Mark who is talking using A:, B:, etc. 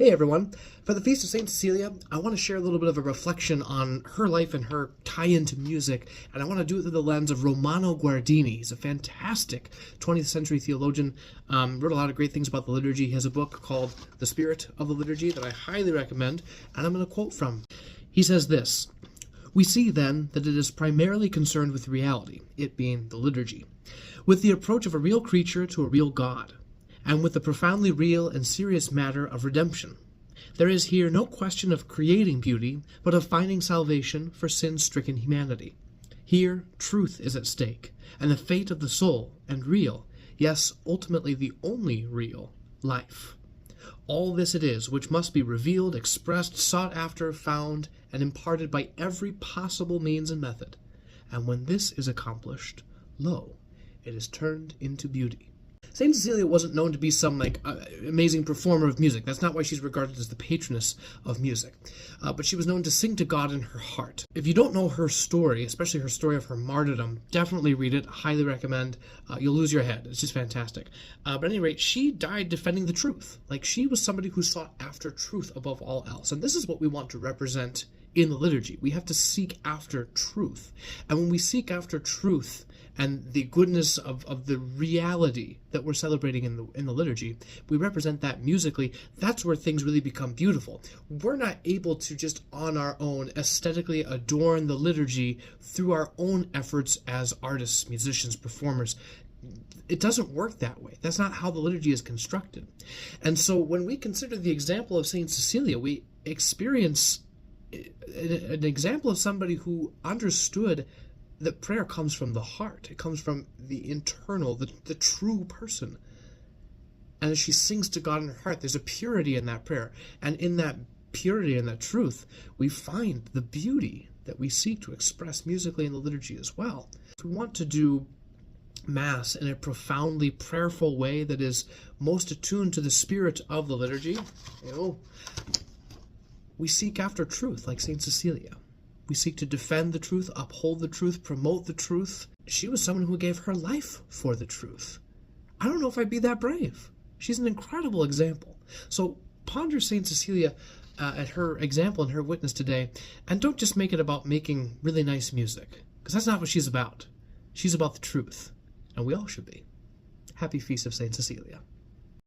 A: Hey everyone, for the Feast of St. Cecilia, I want to share a little bit of a reflection on her life and her tie-in to music, and I want to do it through the lens of Romano Guardini. He's a fantastic 20th century theologian, wrote a lot of great things about the liturgy. He has a book called The Spirit of the Liturgy that I highly recommend, and I'm going to quote from. He says this: "We see then that it is primarily concerned with reality, it being the liturgy, with the approach of a real creature to a real God, and with the profoundly real and serious matter of redemption. There is here no question of creating beauty, but of finding salvation for sin-stricken humanity. Here truth is at stake, and the fate of the soul, and real, yes, ultimately the only real, life. All this it is which must be revealed, expressed, sought after, found, and imparted by every possible means and method. And when this is accomplished, lo, it is turned into beauty." St. Cecilia wasn't known to be some amazing performer of music. That's not why she's regarded as the patroness of music. But she was known to sing to God in her heart. If you don't know her story, especially her story of her martyrdom, definitely read it. Highly recommend. You'll lose your head. It's just fantastic. But at any rate, she died defending the truth. She was somebody who sought after truth above all else. And this is what we want to represent in the liturgy. We have to seek after truth. And when we seek after truth and the goodness of the reality that we're celebrating in the liturgy, we represent that musically. That's where things really become beautiful. We're not able to just on our own aesthetically adorn the liturgy through our own efforts as artists, musicians, performers. It doesn't work that way. That's not how the liturgy is constructed. And so when we consider the example of St. Cecilia, we experience an example of somebody who understood that prayer comes from the heart. It comes from the internal, the true person. And as she sings to God in her heart, there's a purity in that prayer. And in that purity and that truth, we find the beauty that we seek to express musically in the liturgy as well. If we want to do Mass in a profoundly prayerful way that is most attuned to the spirit of the liturgy, we seek after truth like St. Cecilia. We seek to defend the truth, uphold the truth, promote the truth. She was someone who gave her life for the truth. I don't know if I'd be that brave. She's an incredible example. So ponder St. Cecilia at her example and her witness today, and don't just make it about making really nice music, because that's not what she's about. She's about the truth, and we all should be. Happy Feast of St. Cecilia.